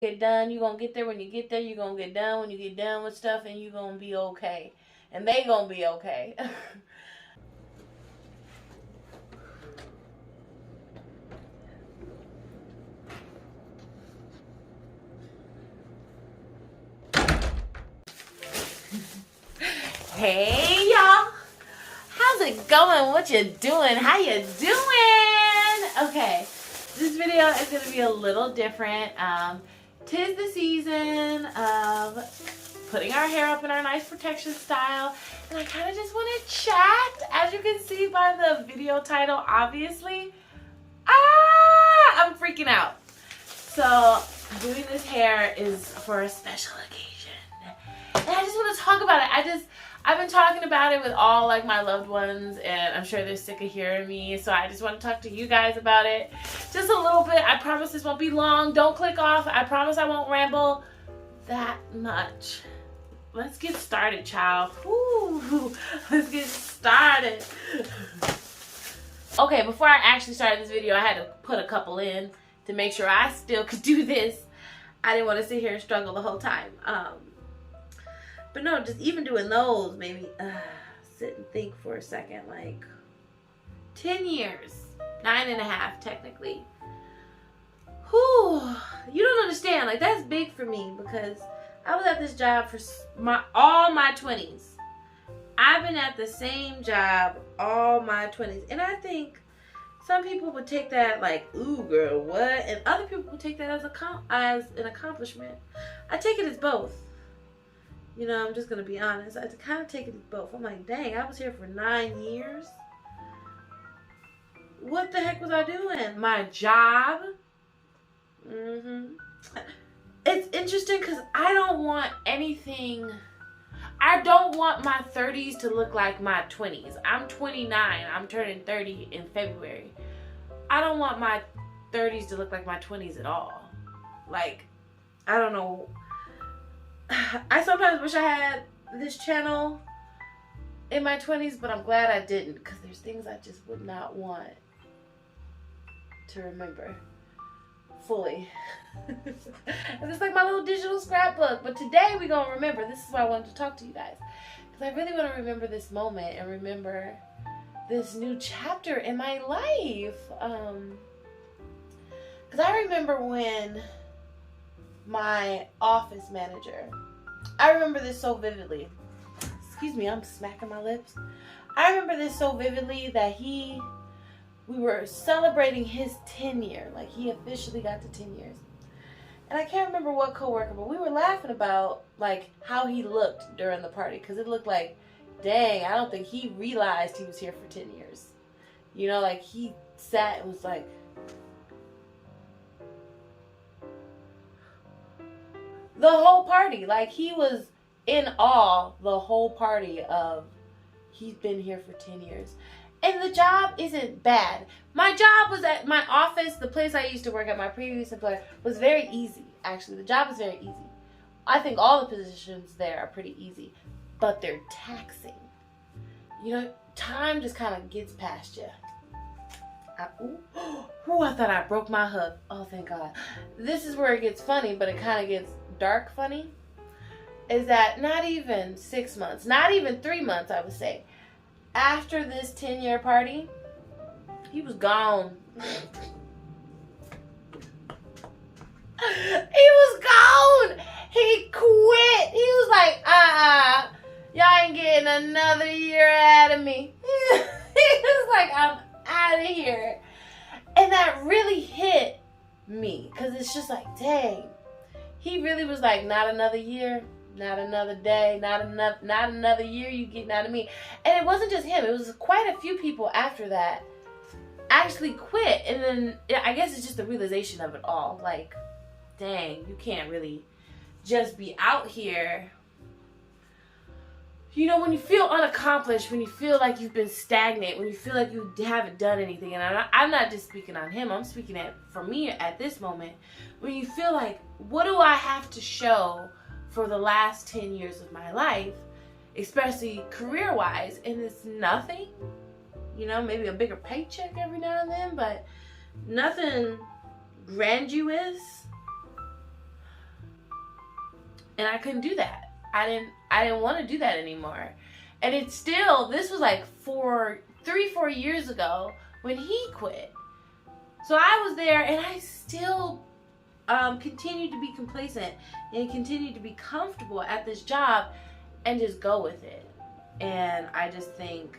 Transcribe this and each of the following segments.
Get done, you're gonna get there when you get there, you're gonna get done when you get done with stuff, and you're gonna be okay. And they gonna be okay. Hey y'all, how's it going? What you doing? How you doing? Okay, this video is gonna be a little different. Tis the season of putting our hair up in our nice protection style, and I kind of just want to chat. As you can see by the video title, obviously, I'm freaking out. So doing this hair is for a special occasion, and I just want to talk about it. I've been talking about it with all like my loved ones, and I'm sure they're sick of hearing me, so I just want to talk to you guys about it just a little bit. I promise this won't be long. Don't click off. I promise I won't ramble that much. Let's get started, child. Ooh, let's get started. Okay, before I actually started this video, I had to put a couple in to make sure I still could do this. I didn't want to sit here and struggle the whole time. But no, just even doing those made me sit and think for a second. Like 10 years, 9.5 technically. Whew, you don't understand. Like that's big for me because I was at this job for all my 20s. I've been at the same job all my 20s, and I think some people would take that like, ooh girl, what? And other people would take that as an accomplishment. I take it as both. You know, I'm just going to be honest. I kind of take it as both. I'm like, dang, I was here for 9 years. What the heck was I doing? My job? It's interesting because I don't want anything. I don't want my 30s to look like my 20s. I'm 29. I'm turning 30 in February. I don't want my 30s to look like my 20s at all. Like, I don't know. I sometimes wish I had this channel in my 20s, but I'm glad I didn't because there's things I just would not want to remember fully. It's like my little digital scrapbook. But today we're going to remember. This is why I wanted to talk to you guys. Because I really want to remember this moment and remember this new chapter in my life. Because I remember when my office manager, I remember this so vividly. Excuse me, I'm smacking my lips. I remember this so vividly that we were celebrating his tenure. Like he officially got to 10 years. And I can't remember what coworker, but we were laughing about like how he looked during the party. Because it looked like, dang, I don't think he realized he was here for 10 years. You know, like he sat and was like, the whole party, like he was in awe the whole party of he's been here for 10 years. And the job isn't bad. My job was at my office, the place I used to work at, my previous employer, was very easy. Actually, the job is very easy. I think all the positions there are pretty easy, but they're taxing. You know, time just kind of gets past you. I thought I broke my hug. Oh, thank God. This is where it gets funny, but it kind of gets dark funny. Is that not even 6 months, not even 3 months, I would say, after this 10-year party, he was gone. He was gone. He quit. He was like, y'all ain't getting another year out of me. He was like, I'm out of here. And that really hit me because it's just like, dang. He really was like, not another year, not another day, not another year you getting out of me. And it wasn't just him. It was quite a few people after that actually quit. And then I guess it's just the realization of it all. Like, dang, you can't really just be out here. You know, when you feel unaccomplished, when you feel like you've been stagnant, when you feel like you haven't done anything, and I'm not just speaking on him, I'm speaking for me at this moment, when you feel like, what do I have to show for the last 10 years of my life, especially career-wise, and it's nothing, you know, maybe a bigger paycheck every now and then, but nothing grandiose. And I couldn't do that. I didn't want to do that anymore. And it's still, this was like 4 years ago when he quit. So I was there, and I still continued to be complacent and continued to be comfortable at this job and just go with it. And I just think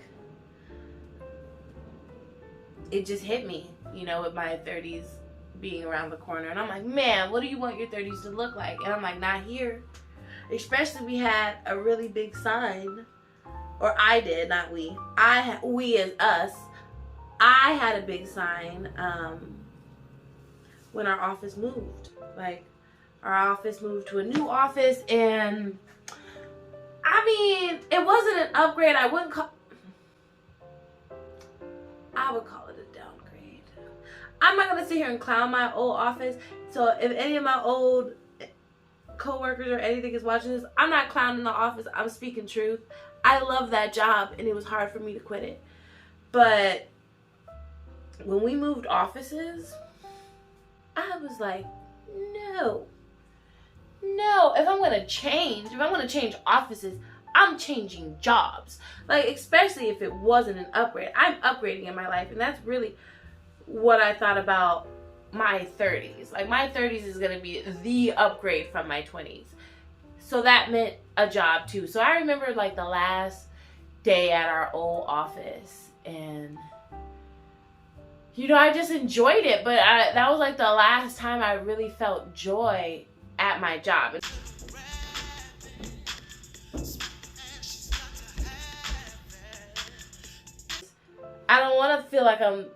it just hit me, you know, with my 30s being around the corner. And I'm like, man, what do you want your 30s to look like? And I'm like, not here. Especially we had a really big sign, or I did, not we. We as us. I had a big sign when our office moved. Like, our office moved to a new office, and I mean, it wasn't an upgrade. I would call it a downgrade. I'm not gonna sit here and clown my old office. So if any of my old co-workers or anything is watching this, I'm not clowning the office. I'm speaking truth. I love that job, and it was hard for me to quit it. But when we moved offices, I was like, no. If I'm gonna change offices, I'm changing jobs. Like, especially if it wasn't an upgrade. I'm upgrading in my life, and that's really what I thought about my 30s. Like, my 30s is gonna be the upgrade from my 20s. So that meant a job too. So I remember like the last day at our old office, and you know, I just enjoyed it, but that was like the last time I really felt joy at my job. I don't want to feel like I'm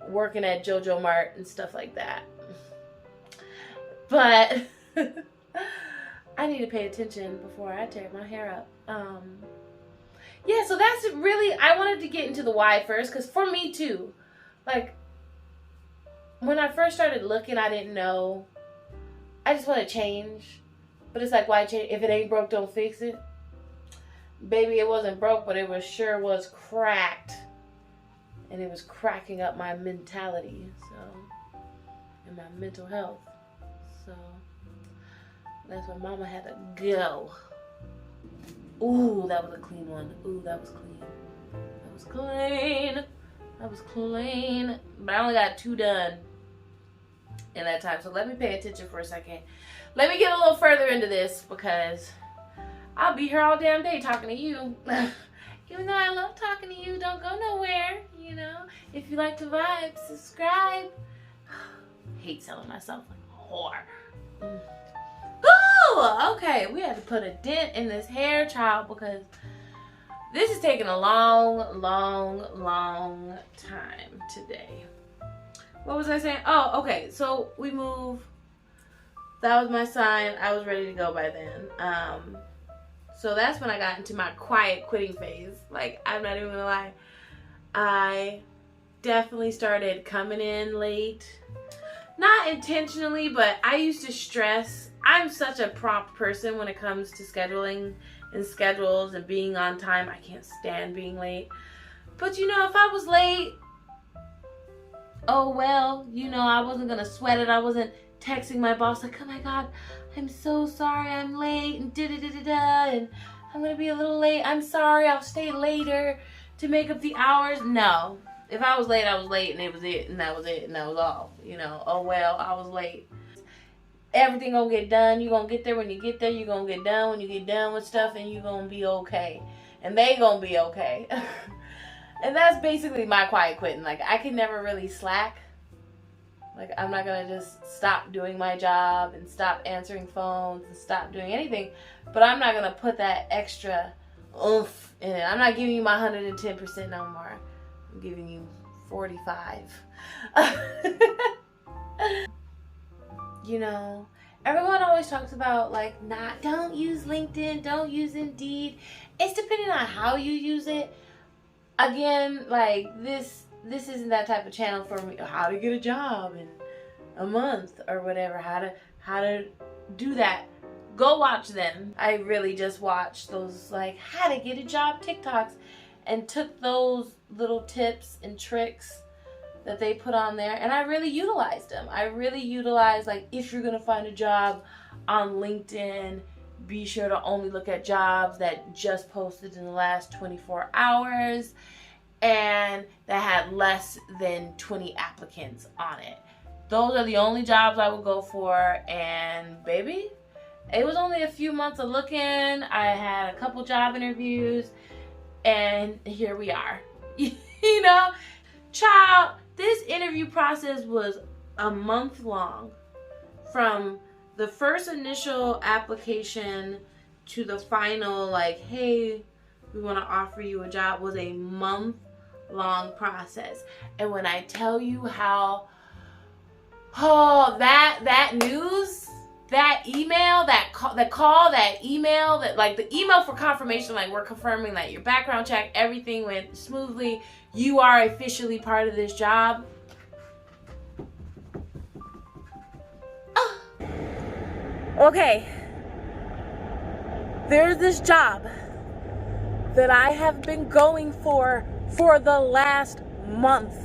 working at JoJo Mart and stuff like that. But I need to pay attention before I tear my hair up. Yeah, so that's really, I wanted to get into the why first, because for me too, like, when I first started looking, I didn't know. I just want to change. But it's like, why change? If it ain't broke, don't fix it. Baby, it wasn't broke, but it was cracked. And it was cracking up my mentality, so, and my mental health. So that's why Mama had to go. Ooh, that was a clean one. Ooh, that was clean. That was clean. That was clean. But I only got 2 done in that time. So let me pay attention for a second. Let me get a little further into this, because I'll be here all damn day talking to you. Even though I love talking to you, don't go nowhere, you know. If you like the vibe, subscribe. Hate selling myself like a whore. Ooh, okay, we had to put a dent in this hair, child, because this is taking a long time today. What was I saying? Oh, okay, so we moved. That was my sign. I was ready to go by then. So that's when I got into my quiet quitting phase. Like, I'm not even gonna lie. I definitely started coming in late. Not intentionally, but I used to stress. I'm such a prompt person when it comes to scheduling and schedules and being on time. I can't stand being late. But you know, if I was late, oh well, you know, I wasn't gonna sweat it. I wasn't texting my boss like, oh my God, I'm so sorry I'm late, and and I'm gonna be a little late. I'm sorry, I'll stay later to make up the hours. No. If I was late, I was late, and it was it, and that was it, and that was all. You know, oh well, I was late. Everything gonna get done. You're gonna get there when you get there. You're gonna get done when you get done with stuff, and you're gonna be okay. And they gonna be okay. And that's basically my quiet quitting. Like, I can never really slack. Like, I'm not gonna just stop doing my job and stop answering phones and stop doing anything. But I'm not gonna put that extra oomph in it. I'm not giving you my 110% no more. I'm giving you 45. You know, everyone always talks about, like, don't use LinkedIn, don't use Indeed. It's depending on how you use it. Again, like, this isn't that type of channel for me. How to get a job in a month or whatever. How to do that. Go watch them. I really just watched those, like, how to get a job TikToks, and took those little tips and tricks that they put on there, and I really utilized them. I really utilized, like, if you're gonna find a job on LinkedIn, be sure to only look at jobs that just posted in the last 24 hours and that had less than 20 applicants on it. Those are the only jobs I would go for. And baby, it was only a few months of looking. I had a couple job interviews and here we are. You know, child, this interview process was a month long. From the first initial application to the final, like, hey, we want to offer you a job, was a month-long process. And when I tell you how, that news, that email, that email, that like the email for confirmation, like we're confirming that your background check, everything went smoothly, you are officially part of this job. Okay, there's this job that I have been going for the last month.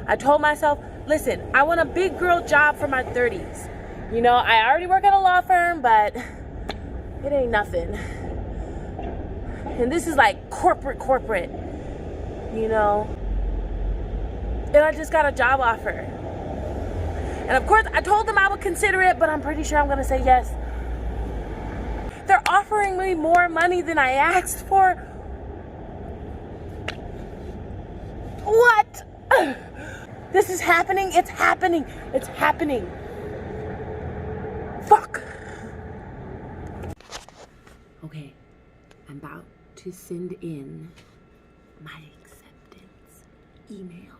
I told myself, listen, I want a big girl job for my 30s. You know, I already work at a law firm, but it ain't nothing. And this is like corporate, you know. And I just got a job offer. And of course, I told them I would consider it, but I'm pretty sure I'm going to say yes. They're offering me more money than I asked for. What? This is happening. It's happening. It's happening. Fuck. Okay, I'm about to send in my acceptance email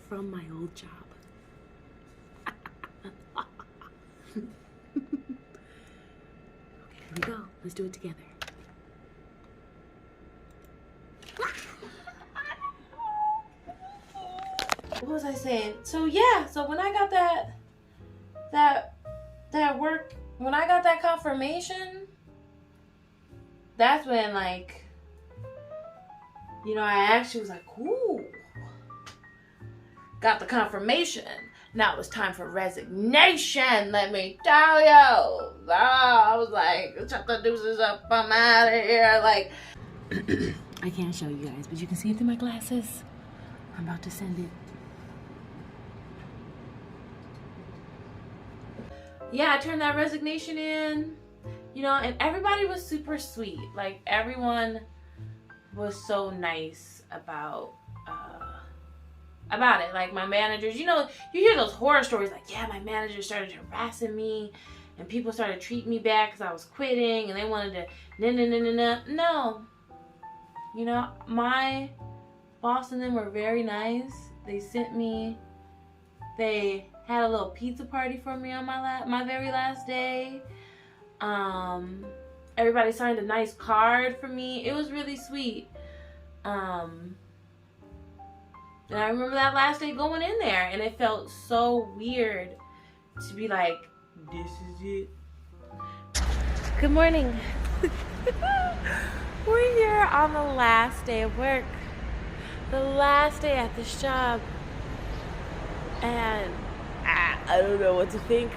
from my old job. Okay, here we go. Let's do it together. What was I saying? So yeah, so when I got that work, when I got that confirmation, that's when, like, you know, I actually was like, ooh, got the confirmation. Now it's time for resignation, let me tell you. Oh, I was like, chuck the deuces up, I'm out of here. Like, I can't show you guys, but you can see it through my glasses. I'm about to send it. Yeah, I turned that resignation in, you know, and everybody was super sweet. Like, everyone was so nice about it. Like, my managers, you know, you hear those horror stories like, yeah, my manager started harassing me and people started treating me bad because I was quitting and they wanted to no. You know, my boss and them were very nice. They had a little pizza party for me on my very last day. Everybody signed a nice card for me. It was really sweet. And I remember that last day going in there, and it felt so weird to be like, this is it. Good morning. We're here on the last day of work. The last day at this job. And I don't know what to think.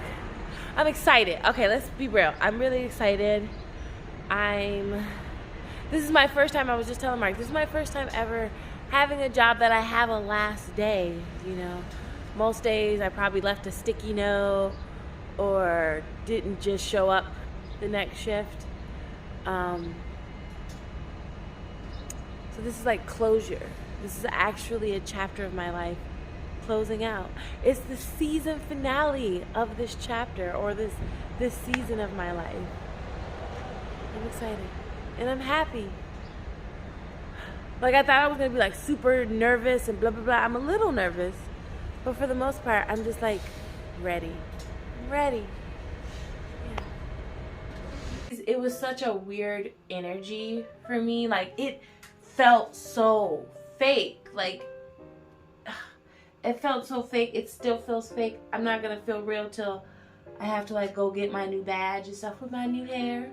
I'm excited. Okay, let's be real. I'm really excited. This is my first time, I was just telling Mark, this is my first time ever having a job that I have a last day, you know. Most days I probably left a sticky note or didn't just show up the next shift. So this is like closure. This is actually a chapter of my life closing out. It's the season finale of this chapter, or this season of my life. I'm excited and I'm happy. Like, I thought I was gonna be like super nervous and blah blah blah. I'm a little nervous, but for the most part, I'm just like ready. I'm ready. Yeah. It was such a weird energy for me. Like, it felt so fake. Like, it felt so fake. It still feels fake. I'm not gonna feel real till I have to like go get my new badge and stuff with my new hair.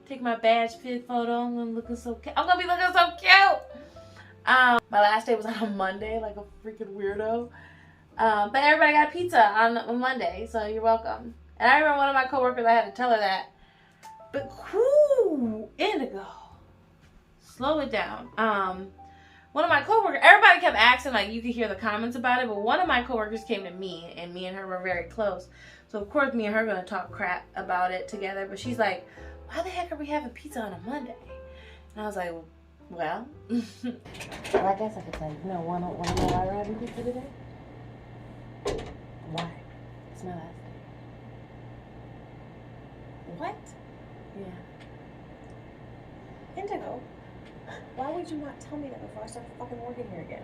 Take my badge fit photo. I'm gonna be looking so cute. My last day was on a Monday, like a freaking weirdo. But everybody got pizza on Monday, so you're welcome. And I remember one of my coworkers, I had to tell her that. But cool, Indigo. Slow it down. One of my coworkers, everybody kept asking, like, you could hear the comments about it, but one of my coworkers came to me, and me and her were very close. So, of course, me and her are going to talk crap about it together. But she's like, why the heck are we having pizza on a Monday? And I was like, well. Well, I guess I could tell you. You know, wanna know why we're having pizza today? Why? It's my last day. What? Yeah. Indigo, why would you not tell me that before I start fucking working here again?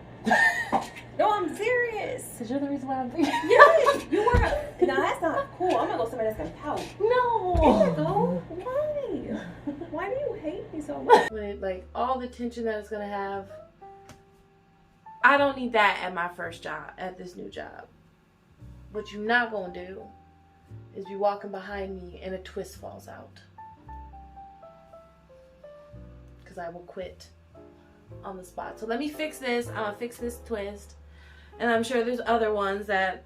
No, I'm serious. Because you're the reason why I'm thinking. Yes, you were. No, that's not cool. I'm gonna go somebody that's gonna pout. No. Indigo, why? Why do you hate me so much? With, like, all the tension that it's gonna have, I don't need that at my first job, at this new job. What you're not gonna do is be walking behind me and a twist falls out. Because I will quit on the spot. So let me fix this. I'm gonna fix this twist. And I'm sure there's other ones that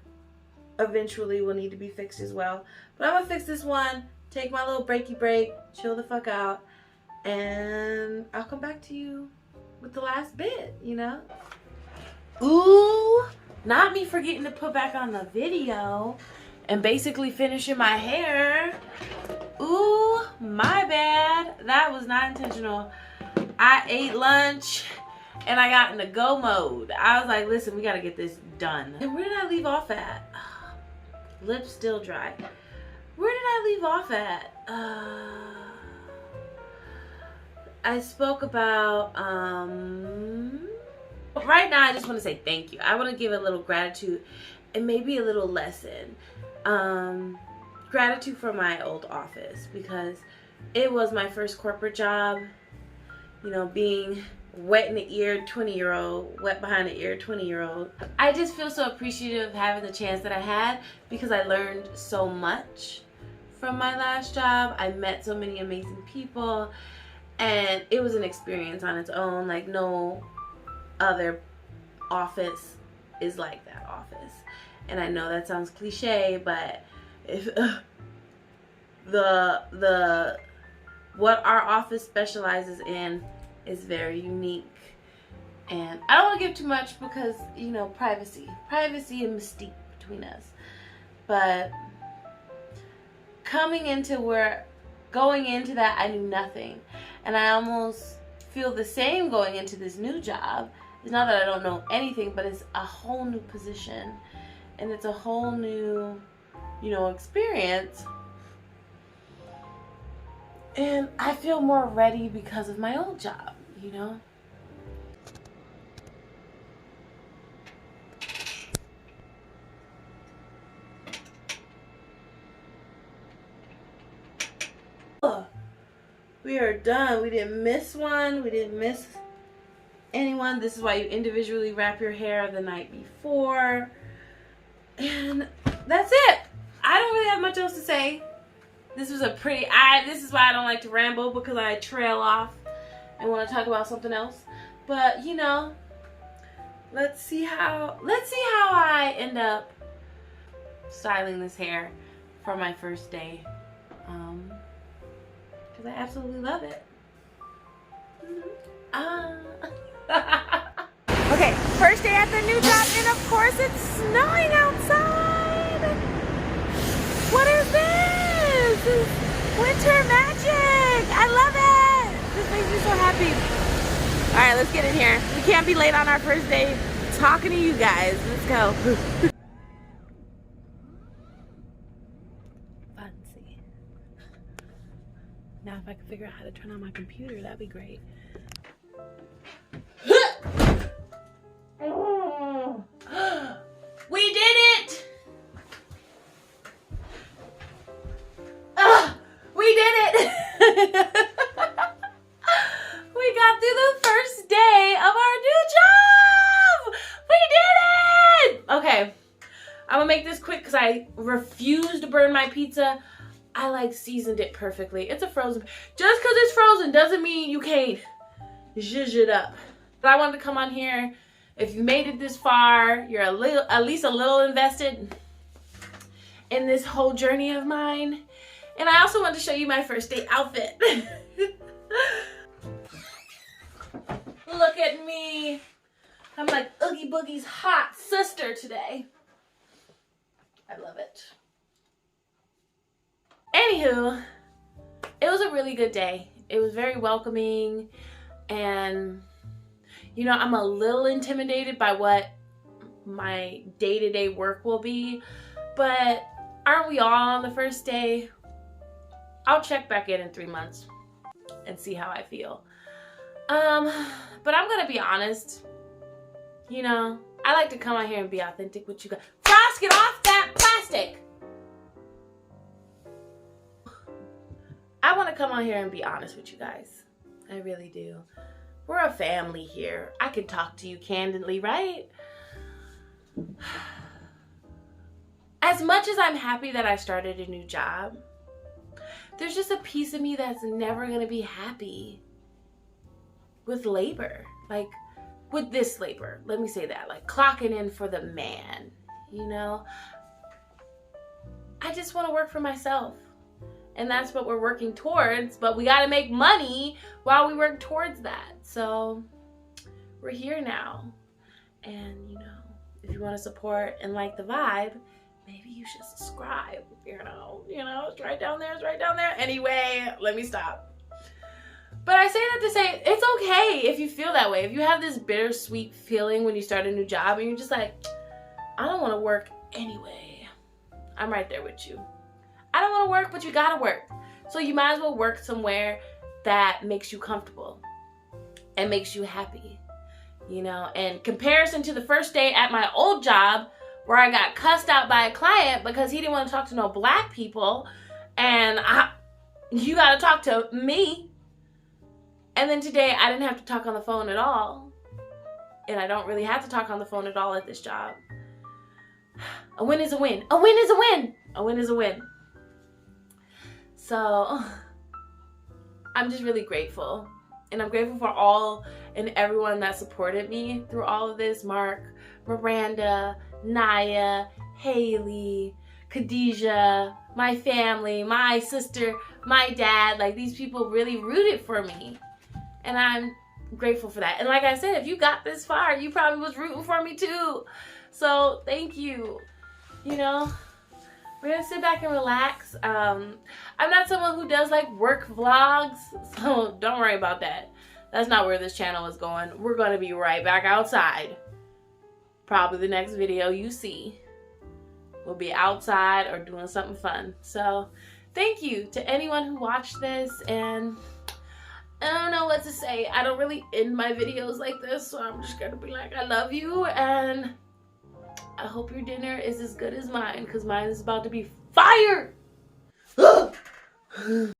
eventually will need to be fixed as well. But I'm gonna fix this one, take my little breaky break, chill the fuck out, and I'll come back to you with the last bit, you know? Ooh, not me forgetting to put back on the video and basically finishing my hair. Ooh, my bad. That was not intentional. I ate lunch and I got in the go mode. I was like, listen, we gotta get this done. And where did I leave off at? Lips still dry. Where did I leave off at? I spoke about, right now I just want to say thank you. I want to give a little gratitude and maybe a little lesson. Gratitude for my old office, because it was my first corporate job. You know, being wet in the ear 20-year-old, wet behind the ear 20-year-old. I just feel so appreciative of having the chance that I had, because I learned so much from my last job. I met so many amazing people, and it was an experience on its own. Like, no other office is like that office. And I know that sounds cliche, but if what our office specializes in is very unique. And I don't want to give too much because, you know, privacy and mystique between us. But going into that, I knew nothing. And I almost feel the same going into this new job. It's not that I don't know anything, but it's a whole new position. And it's a whole new, you know, experience. And I feel more ready because of my old job, you know? We are done. We didn't miss one. We didn't miss anyone. This is why you individually wrap your hair the night before. And that's it. I don't really have much else to say. This was this is why I don't like to ramble, because I trail off and want to talk about something else. But, you know, let's see how I end up styling this hair for my first day. Because I absolutely love it. Okay, first day at the new job, and of course it's snowing outside. What is this? This is winter magic. I love it. This makes me so happy. All right, let's get in here. We can't be late on our first day talking to you guys. Let's go. Fancy. Now if I could figure out how to turn on my computer, that'd be great. We did it! We did it! We got through the first day of our new job! We did it! Okay, I'm gonna make this quick because I refuse to burn my pizza. I like seasoned it perfectly. It's a frozen. Just because it's frozen doesn't mean you can't zhuzh it up. But I wanted to come on here. If you made it this far, you're at least a little invested in this whole journey of mine. And I also wanted to show you my first day outfit. Look at me. I'm like Oogie Boogie's hot sister today. I love it. Anywho, it was a really good day. It was very welcoming, and you know, I'm a little intimidated by what my day-to-day work will be, but aren't we all on the first day? I'll check back in 3 months and see how I feel. But I'm gonna be honest. You know, I like to come out here and be authentic with you guys. Frost, get off that plastic! I want to come on here and be honest with you guys. I really do. We're a family here. I can talk to you candidly, right? As much as I'm happy that I started a new job, there's just a piece of me that's never going to be happy with labor. Like, with this labor. Let me say that. Like, clocking in for the man, you know? I just want to work for myself. And that's what we're working towards, but we got to make money while we work towards that. So we're here now. And, you know, if you want to support and like the vibe, maybe you should subscribe. You know, it's right down there. It's right down there. Anyway, let me stop. But I say that to say, it's okay if you feel that way. If you have this bittersweet feeling when you start a new job and you're just like, I don't want to work anyway. I'm right there with you. I don't want to work, but you gotta work. So you might as well work somewhere that makes you comfortable and makes you happy, you know? And comparison to the first day at my old job where I got cussed out by a client because he didn't want to talk to no black people, and you gotta talk to me. And then today I didn't have to talk on the phone at all. And I don't really have to talk on the phone at all at this job. A win is a win. A win is a win. A win is a win. So I'm just really grateful. And I'm grateful for all and everyone that supported me through all of this. Mark, Miranda, Naya, Haley, Khadijah, my family, my sister, my dad. Like, these people really rooted for me. And I'm grateful for that. And like I said, if you got this far, you probably was rooting for me too. So thank you. You know, we're gonna sit back and relax. I'm not someone who does like work vlogs, so don't worry about that. That's not where this channel is going. We're gonna be right back outside. Probably the next video you see will be outside or doing something fun. So thank you to anyone who watched this, and I don't know what to say. I don't really end my videos like this, so I'm just gonna be like, I love you, and I hope your dinner is as good as mine, because mine is about to be fire!